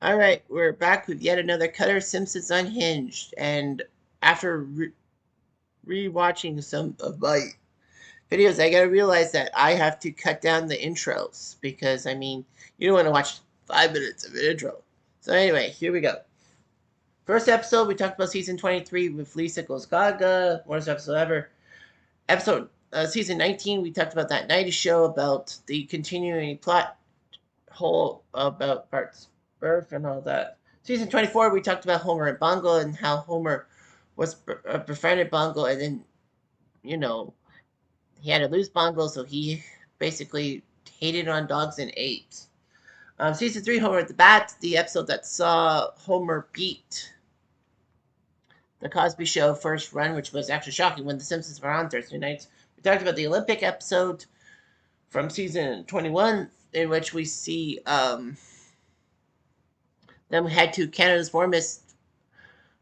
Alright, we're back with yet another Cutter Simpsons Unhinged. And after re-watching some of my videos, I gotta realize that I have to cut down the intros. Because, I mean, you don't want to watch 5 minutes of an intro. So anyway, here we go. First episode, we talked about season 23 with Lisa Goes Gaga. Worst episode ever. Season 19, we talked about that 90s show about the continuing plot whole about Bart's birth and all that. Season 24, we talked about Homer and Bongo and how Homer was befriended Bongo, and then, you know, he had to lose Bongo, so he basically hated on dogs and apes. Season 3, Homer at the Bat, the episode that saw Homer beat the Cosby Show first run, which was actually shocking when The Simpsons were on Thursday nights. We talked about the Olympic episode from season 21, in which we see them head to Canada's warmest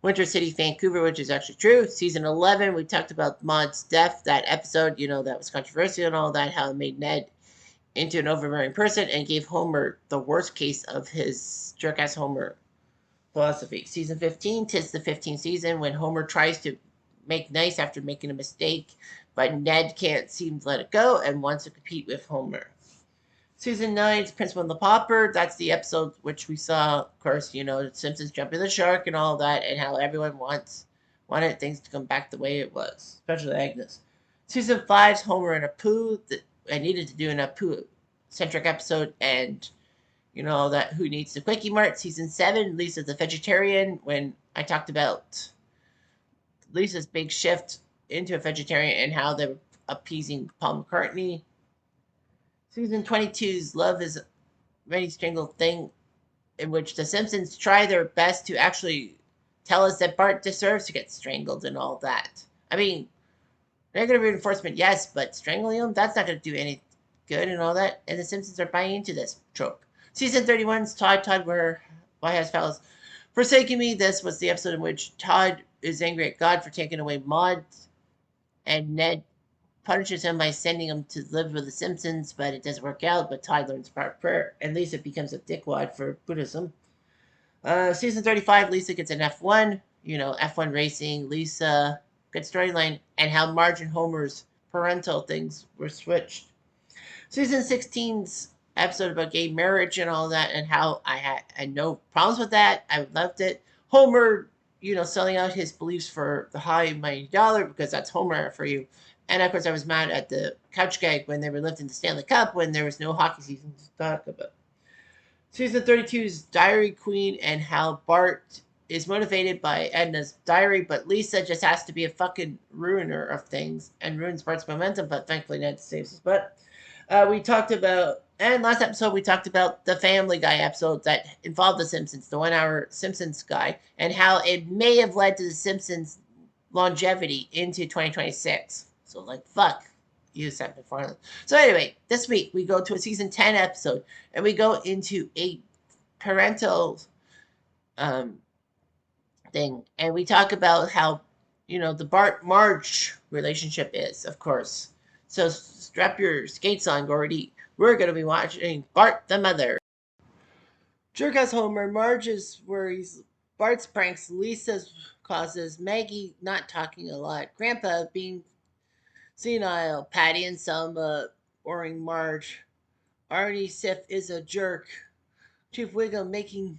winter city, Vancouver, which is actually true. Season 11, we talked about Maud's death, that episode, that was controversial and all that, how it made Ned into an overbearing person and gave Homer the worst case of his jerk-ass Homer philosophy. Season 15, 'tis the 15th season, when Homer tries to make nice after making a mistake, but Ned can't seem to let it go and wants to compete with Homer. Season 9's Principal and the Pauper. That's the episode which we saw, of course, the Simpsons jumping the shark and all that, and how everyone wanted things to come back the way it was, especially Agnes. Season 5's Homer and Apu. I needed to do an Apu-centric episode, and all that, who needs the Quickie Mart. Season 7, Lisa's the vegetarian, when I talked about Lisa's big shift into a vegetarian and how they're appeasing Paul McCartney. Season 22's Love is Ready Strangled thing, in which the Simpsons try their best to actually tell us that Bart deserves to get strangled and all that. I mean, negative reinforcement, yes, but strangling him, that's not going to do any good and all that. And the Simpsons are buying into this trope. Season 31's Todd, why has fellas forsaken me? This was the episode in which Todd is angry at God for taking away Maud, and Ned punishes him by sending him to live with the Simpsons, but it doesn't work out. But Todd learns part prayer, and Lisa becomes a dickwad for Buddhism. Season 35, Lisa gets an F1, F1 racing, Lisa, good storyline, and how Marge and Homer's parental things were switched. Season 16's episode about gay marriage and all that, and how I had no problems with that. I loved it. Homer, selling out his beliefs for the high mighty dollar, because that's Homer for you. And of course, I was mad at the couch gag when they were lifting the Stanley Cup when there was no hockey season to talk about. Season 32's Diary Queen, and how Bart is motivated by Edna's diary, but Lisa just has to be a fucking ruiner of things and ruins Bart's momentum, but thankfully Ned saves his butt. We talked about, and last episode we talked about the Family Guy episode that involved the Simpsons, the 1 hour Simpsons guy, and how it may have led to the Simpsons longevity into 2026. So, like, fuck. You said before. So, anyway, this week we go to a season 10 episode, and we go into a parental thing, and we talk about how, the Bart Marge relationship is, of course. So, strap your skates on, Gordy. We're going to be watching Bart the Mother. Jerk-ass Homer, Marge's worries, Bart's pranks, Lisa's causes, Maggie not talking a lot, Grandpa being senile, Patty and Selma boring Marge, Artie Sif is a jerk, Chief Wiggum making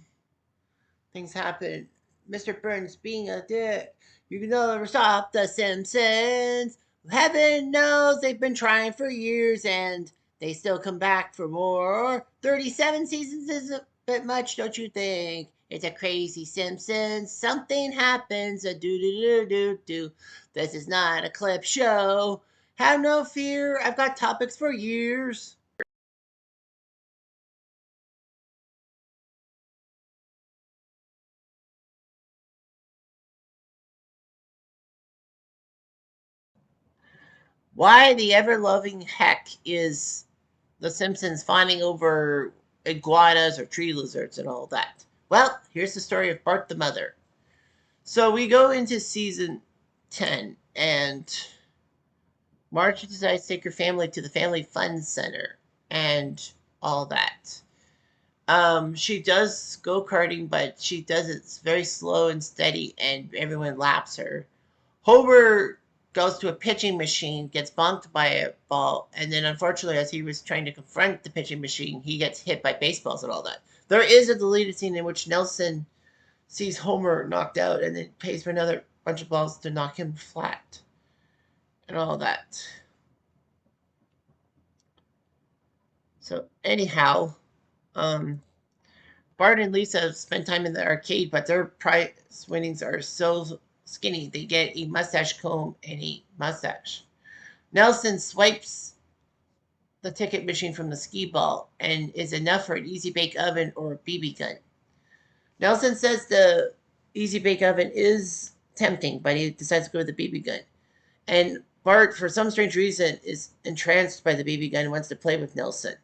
things happen, Mr. Burns being a dick. You can never stop the Simpsons. Heaven knows they've been trying for years and they still come back for more. 37 seasons is a bit much, don't you think? It's a crazy Simpsons. Something happens. A do. This is not a clip show. Have no fear. I've got topics for years. Why the ever loving heck is the Simpsons fawning over iguanas or tree lizards and all that? Well, here's the story of Bart the Mother. So we go into season 10, and Marge decides to take her family to the Family Fun Center and all that. She does go-karting, but she does it very slow and steady, and everyone laps her. Homer goes to a pitching machine, gets bonked by a ball, and then unfortunately, as he was trying to confront the pitching machine, he gets hit by baseballs and all that. There is a deleted scene in which Nelson sees Homer knocked out and then pays for another bunch of balls to knock him flat and all that. So anyhow, um, Bart and Lisa spend time in the arcade, but their prize winnings are so skinny they get a mustache comb and a mustache. Nelson swipes the ticket machine from the skee ball and is enough for an easy bake oven or a BB gun. Nelson says the easy bake oven is tempting, but he decides to go with the BB gun. And Bart, for some strange reason, is entranced by the BB gun and wants to play with Nelson.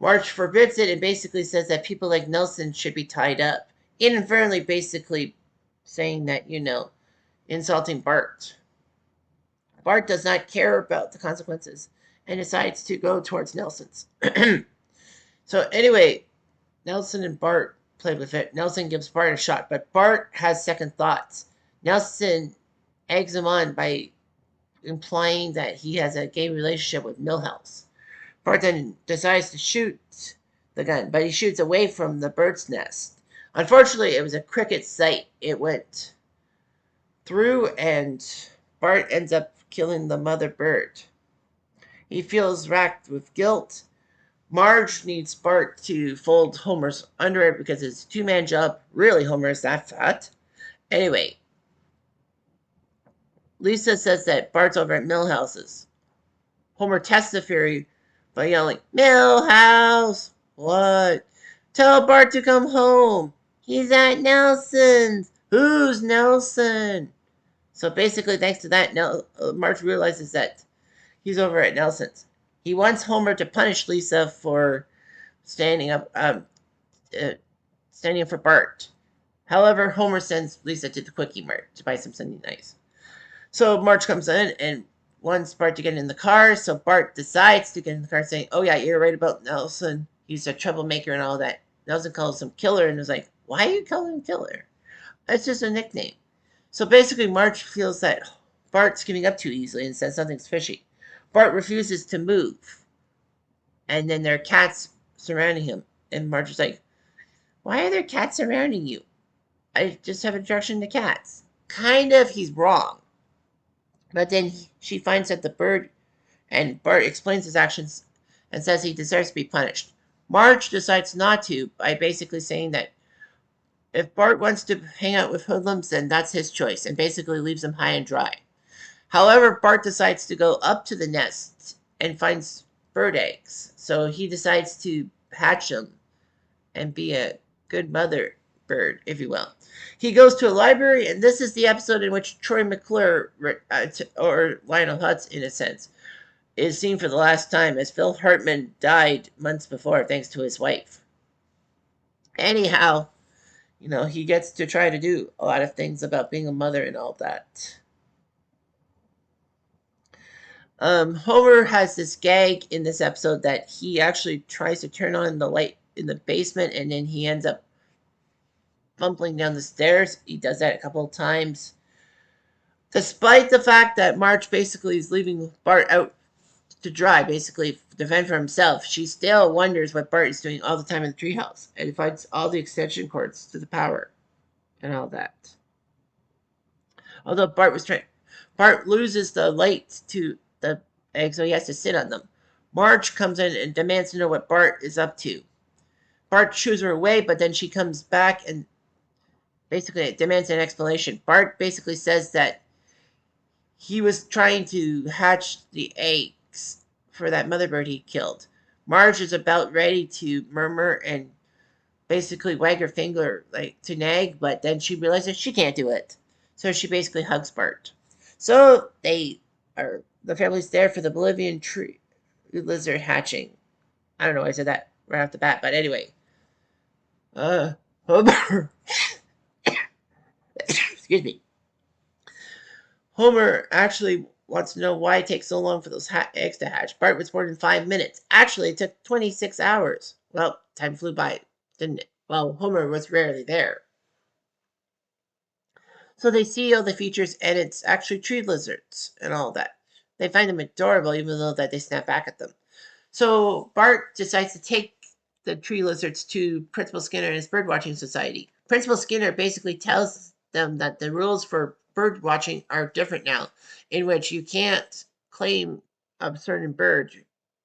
Marge forbids it and basically says that people like Nelson should be tied up, inadvertently basically saying that, insulting Bart. Bart does not care about the consequences and decides to go towards Nelson's. So anyway, Nelson and Bart play with it. Nelson gives Bart a shot, but Bart has second thoughts. Nelson eggs him on by implying that he has a gay relationship with Milhouse. Bart then decides to shoot the gun, but he shoots away from the bird's nest. Unfortunately, it was a cricket sight. It went through, and Bart ends up killing the mother bird. He feels racked with guilt. Marge needs Bart to fold Homer's underwear because it's a two-man job. Really, Homer is that fat. Anyway, Lisa says that Bart's over at Milhouse's. Homer tests the theory by yelling, "Milhouse! What? Tell Bart to come home. He's at Nelson's. Who's Nelson?" So basically, thanks to that, Marge realizes that he's over at Nelson's. He wants Homer to punish Lisa for standing up for Bart. However, Homer sends Lisa to the Quickie Mart to buy something nice. So Marge comes in and wants Bart to get in the car. So Bart decides to get in the car, saying, "Oh yeah, you're right about Nelson. He's a troublemaker and all that." Nelson calls him Killer and is like, "Why are you calling him Killer? It's just a nickname." So basically, Marge feels that Bart's giving up too easily and says something's fishy. Bart refuses to move. And then there are cats surrounding him. And Marge is like, "Why are there cats surrounding you? I just have instruction to cats." Kind of, he's wrong. But then she finds that the bird, and Bart explains his actions and says he deserves to be punished. Marge decides not to by basically saying that if Bart wants to hang out with hoodlums, then that's his choice, and basically leaves him high and dry. However, Bart decides to go up to the nest and finds bird eggs. So he decides to hatch them and be a good mother bird, if you will. He goes to a library, and this is the episode in which Troy McClure, or Lionel Hutz in a sense, is seen for the last time, as Phil Hartman died months before thanks to his wife. Anyhow, he gets to try to do a lot of things about being a mother and all that. Homer has this gag in this episode that he actually tries to turn on the light in the basement, and then he ends up fumbling down the stairs. He does that a couple of times. Despite the fact that Marge basically is leaving Bart out to dry, basically to fend for himself, she still wonders what Bart is doing all the time in the treehouse, and finds all the extension cords to the power and all that. Although Bart loses the light to the eggs, so he has to sit on them. Marge comes in and demands to know what Bart is up to. Bart shoos her away, but then she comes back and basically demands an explanation. Bart basically says that he was trying to hatch the eggs for that mother bird he killed. Marge is about ready to murmur and basically wag her finger to nag, but then she realizes she can't do it. So she basically hugs Bart. So the family's there for the Bolivian tree lizard hatching. I don't know why I said that right off the bat, but anyway. Homer. Excuse me. Homer actually wants to know why it takes so long for those eggs to hatch. Bart was born in 5 minutes. Actually, it took 26 hours. Well, time flew by, didn't it? Well, Homer was rarely there. So they see all the features, and it's actually tree lizards and all that. They find them adorable, even though that they snap back at them. So Bart decides to take the tree lizards to Principal Skinner and his birdwatching society. Principal Skinner basically tells them that the rules for bird watching are different now, in which you can't claim a certain bird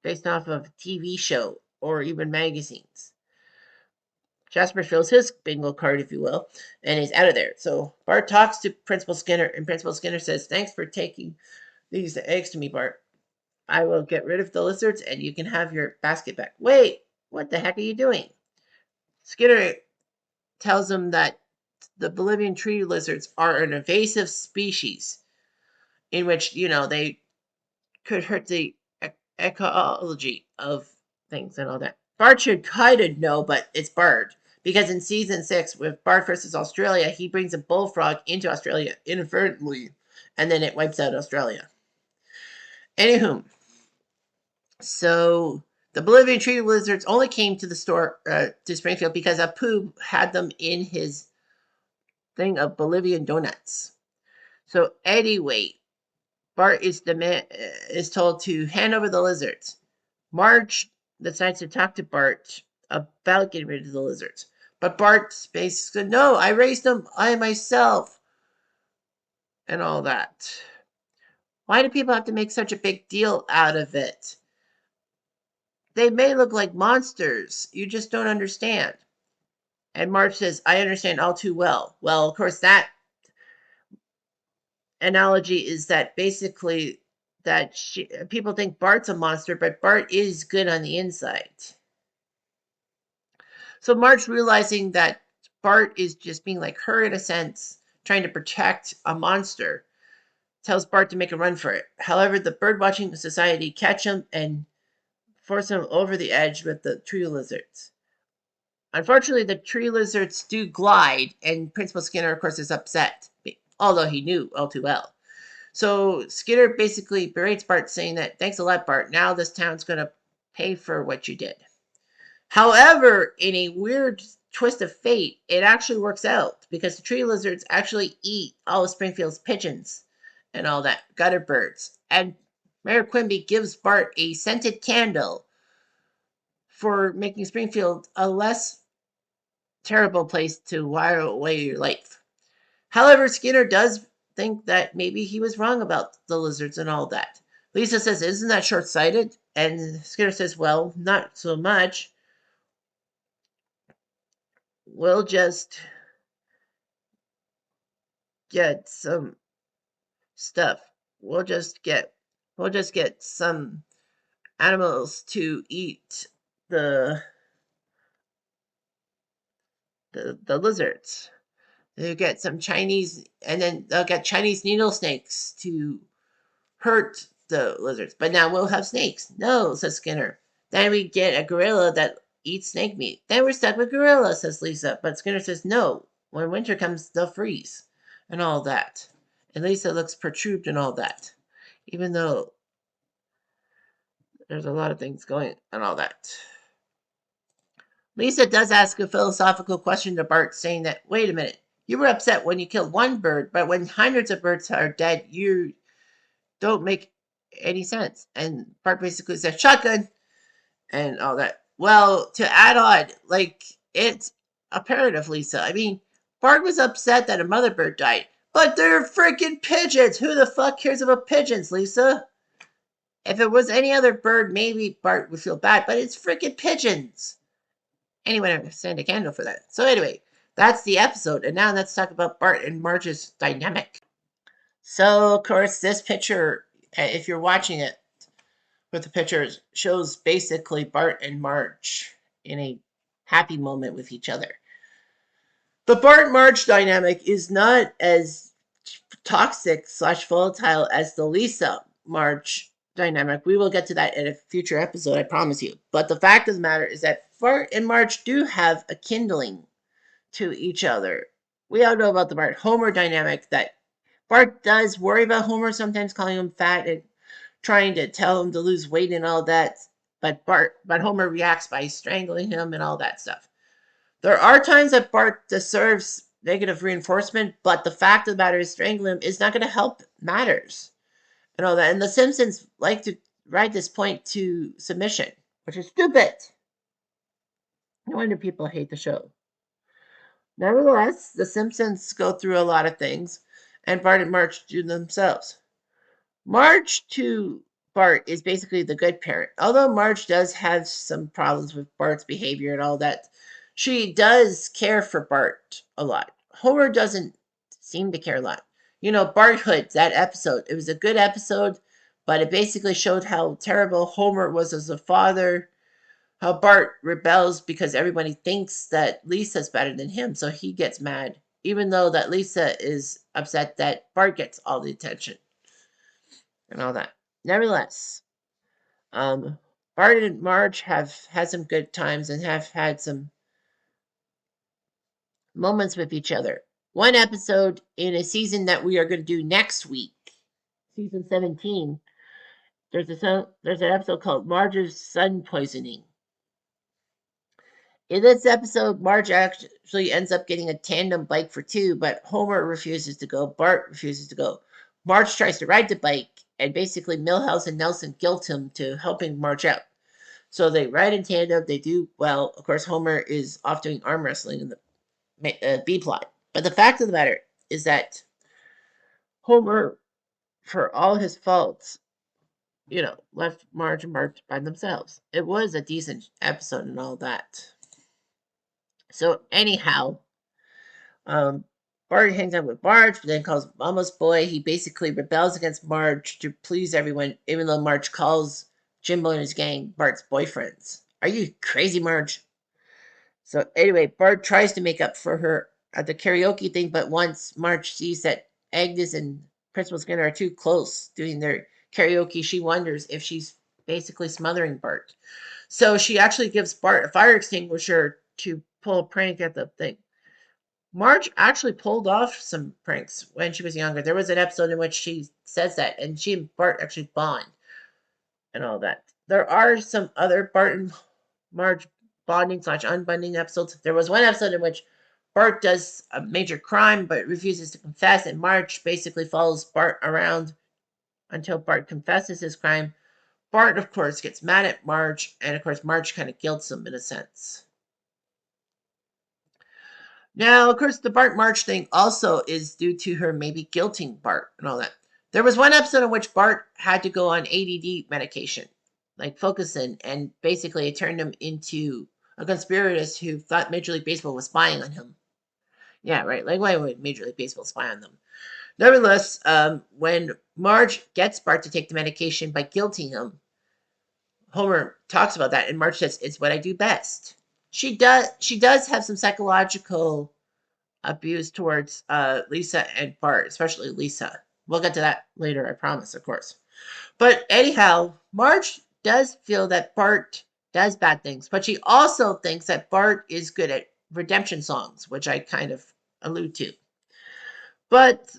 based off of a TV show or even magazines. Jasper shows his bingo card, if you will, and he's out of there. So Bart talks to Principal Skinner, and Principal Skinner says, "Thanks for taking these eggs to me, Bart. I will get rid of the lizards and you can have your basket back." Wait, what the heck are you doing? Skinner tells him that the Bolivian tree lizards are an invasive species in which, they could hurt the ecology of things and all that. Bart should kind of know, but it's Bart. Because in season 6, with Bart versus Australia, he brings a bullfrog into Australia inadvertently, and then it wipes out Australia. Anywho, so the Bolivian tree lizards only came to the store to Springfield because Apu had them in his thing of Bolivian donuts. So anyway, Bart is told to hand over the lizards. Marge decides to talk to Bart about getting rid of the lizards, but Bart basically said, "No, I raised them I myself," and all that. Why do people have to make such a big deal out of it? They may look like monsters. You just don't understand. And Marge says, "I understand all too well." Well, of course, that analogy is that basically that people think Bart's a monster, but Bart is good on the inside. So Marge, realizing that Bart is just being like her in a sense, trying to protect a monster, tells Bart to make a run for it. However, the birdwatching society catch him and force him over the edge with the tree lizards. Unfortunately, the tree lizards do glide, and Principal Skinner, of course, is upset, although he knew all too well. So Skinner basically berates Bart, saying that, "Thanks a lot, Bart. Now this town's going to pay for what you did." However, in a weird twist of fate, it actually works out because the tree lizards actually eat all of Springfield's pigeons and all that, gutter birds. And Mayor Quimby gives Bart a scented candle for making Springfield a less terrible place to while away your life. However, Skinner does think that maybe he was wrong about the lizards and all that. Lisa says, "Isn't that short sighted?" And Skinner says, "Well, not so much. We'll just get some stuff. We'll just get some animals to eat the the lizards. They'll get some Chinese, and then they'll get Chinese needle snakes to hurt the lizards. But now we'll have snakes." "No," says Skinner. "Then we get a gorilla that eats snake meat. Then we're stuck with gorilla," says Lisa. But Skinner says, "No. When winter comes, they'll freeze," and all that. And Lisa looks perturbed and all that, even though there's a lot of things going and all that. Lisa does ask a philosophical question to Bart, saying that, "Wait a minute, you were upset when you killed one bird, but when hundreds of birds are dead, you don't make any sense." And Bart basically says, "Shotgun," and all that. Well, to add on, like, it's imperative, Lisa. I mean, Bart was upset that a mother bird died, but they're freaking pigeons. Who the fuck cares about pigeons, Lisa? If it was any other bird, maybe Bart would feel bad, but it's freaking pigeons. Anyway, I'm send a candle for that. So anyway, that's the episode, and now let's talk about Bart and Marge's dynamic. So of course, this picture, if you're watching it with the pictures, shows basically Bart and Marge in a happy moment with each other. The Bart Marge dynamic is not as toxic / volatile as the Lisa Marge dynamic. We will get to that in a future episode, I promise you. But the fact of the matter is that Bart and Marge do have a kindling to each other. We all know about the Bart Homer dynamic, that Bart does worry about Homer, sometimes calling him fat and trying to tell him to lose weight and all that. but Homer reacts by strangling him and all that stuff. There are times that Bart deserves negative reinforcement, but the fact of the matter is strangling him is not going to help matters and all that. And the Simpsons like to ride this point to submission, which is stupid. No wonder people hate the show. Nevertheless, the Simpsons go through a lot of things, and Bart and Marge do themselves. Marge to Bart is basically the good parent. Although Marge does have some problems with Bart's behavior and all that, she does care for Bart a lot. Homer doesn't seem to care a lot. Bart Hood, that episode, it was a good episode, but it basically showed how terrible Homer was as a father, how Bart rebels because everybody thinks that Lisa's better than him, so he gets mad, even though that Lisa is upset that Bart gets all the attention and all that. Nevertheless, Bart and Marge have had some good times and have had some moments with each other. One episode in a season that we are going to do next week, season 17, there's an episode called Marge's Sun Poisoning. In this episode, Marge actually ends up getting a tandem bike for two, but Homer refuses to go. Bart refuses to go. Marge tries to ride the bike, and basically Milhouse and Nelson guilt him to helping Marge out. So they ride in tandem. They do well. Of course, Homer is off doing arm wrestling in the B plot. But the fact of the matter is that Homer, for all his faults, left Marge and Bart by themselves. It was a decent episode and all that. So anyhow, Bart hangs out with Marge, but then calls Mama's boy. He basically rebels against Marge to please everyone, even though Marge calls Jimbo and his gang Bart's boyfriends. Are you crazy, Marge? So anyway, Bart tries to make up for her at the karaoke thing, but once Marge sees that Agnes and Principal Skinner are too close doing their karaoke, she wonders if she's basically smothering Bart. So she actually gives Bart a fire extinguisher to pull a prank at the thing. Marge actually pulled off some pranks when she was younger. There was an episode in which she says that, and she and Bart actually bond and all that. There are some other Bart and Marge bonding / unbonding episodes. There was one episode in which Bart does a major crime but refuses to confess, and Marge basically follows Bart around until Bart confesses his crime. Bart, of course, gets mad at Marge, and of course, Marge kind of guilts him in a sense. Now, of course, the Bart Marge thing also is due to her maybe guilting Bart and all that. There was one episode in which Bart had to go on ADD medication, like Focusin, and basically it turned him into a conspirator who thought Major League Baseball was spying on him. Yeah, right. Like, why would Major League Baseball spy on them? Nevertheless, when Marge gets Bart to take the medication by guilting him, Homer talks about that, and Marge says, "It's what I do best." She does have some psychological abuse towards Lisa and Bart, especially Lisa. We'll get to that later, I promise, of course. But anyhow, Marge does feel that Bart does bad things, but she also thinks that Bart is good at redemption songs, which I kind of allude to. But,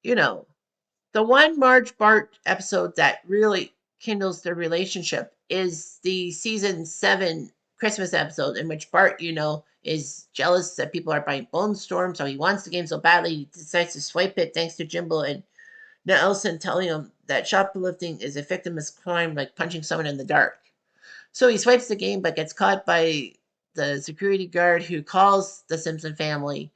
the one Marge Bart episode that really kindles their relationship is the season 7 Christmas episode in which Bart, is jealous that people are buying Bone Storm, so he wants the game so badly he decides to swipe it thanks to Jimbo and Nelson telling him that shoplifting is a victimless crime like punching someone in the dark. So he swipes the game but gets caught by the security guard who calls the Simpson family.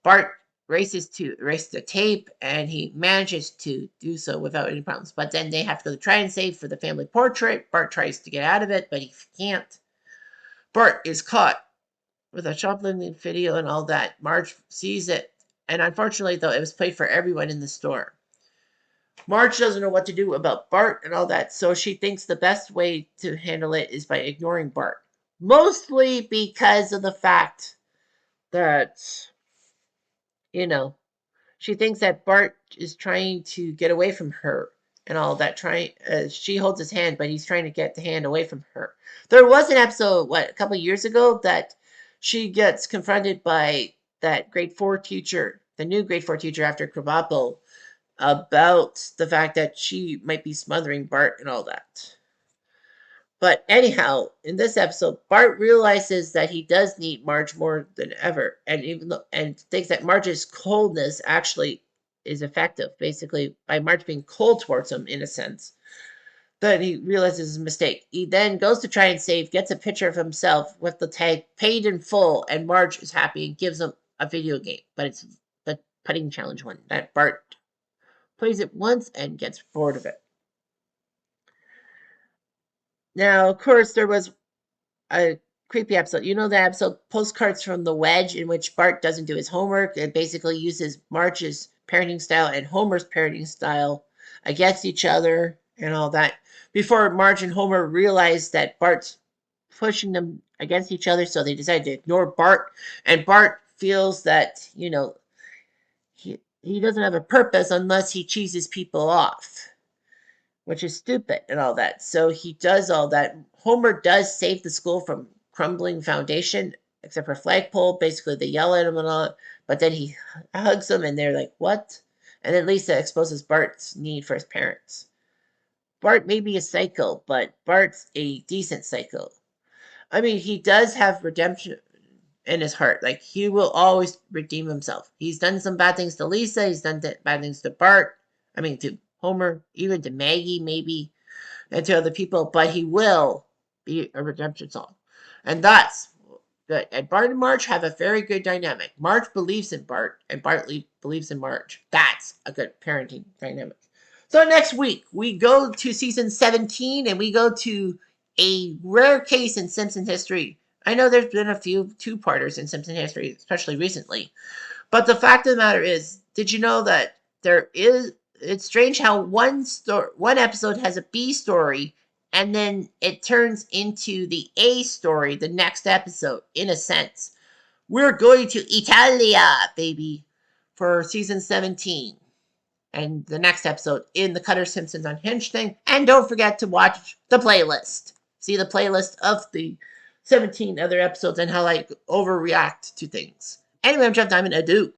Bart races to erase the tape, and he manages to do so without any problems. But then they have to go to try and save for the family portrait. Bart tries to get out of it, but he can't. Bart is caught with a shoplifting video and all that. Marge sees it, and unfortunately, though, it was played for everyone in the store. Marge doesn't know what to do about Bart and all that, so she thinks the best way to handle it is by ignoring Bart. Mostly because of the fact that, she thinks that Bart is trying to get away from her and all that. She holds his hand, but he's trying to get the hand away from her. There was an episode, a couple of years ago, that she gets confronted by that grade 4 teacher, the new grade 4 teacher after Krabappel, about the fact that she might be smothering Bart and all that. But anyhow, in this episode, Bart realizes that he does need Marge more than ever, and thinks that Marge's coldness actually is effective, basically by Marge being cold towards him in a sense. Then he realizes his mistake. He then goes to try and save, gets a picture of himself with the tag "paid in full," and Marge is happy and gives him a video game, but it's the putting challenge one that Bart plays it once and gets bored of it. Now, of course, there was a creepy episode. You know the episode Postcards from the Wedge, in which Bart doesn't do his homework and basically uses Marge's parenting style and Homer's parenting style against each other and all that. Before Marge and Homer realize that Bart's pushing them against each other, so they decide to ignore Bart. And Bart feels that, he doesn't have a purpose unless he cheeses people off, which is stupid and all that. So he does all that. Homer does save the school from crumbling foundation, except for flagpole. Basically, they yell at him and all, but then he hugs them, and they're like, "What?" And then Lisa exposes Bart's need for his parents. Bart may be a psycho, but Bart's a decent psycho. I mean, he does have redemption in his heart. Like, he will always redeem himself. He's done some bad things to Lisa. He's done bad things to Bart. I mean, to Homer, even to Maggie, maybe, and to other people. But he will be a redemption song, and that's good. And Bart and Marge have a very good dynamic. Marge believes in Bart, and Bart believes in Marge. That's a good parenting dynamic. So next week we go to season 17, and we go to a rare case in Simpson history. I know there's been a few two-parters in Simpson history, especially recently. But the fact of the matter is, did you know that it's strange how one episode has a B story and then it turns into the A story the next episode, in a sense. We're going to Italia, baby, for season 17. And the next episode in the Cutter Simpsons Unhinged thing. And don't forget to watch the playlist. See the playlist of the 17 other episodes and how I overreact to things. Anyway, I'm Jeff Diamond. Adieu.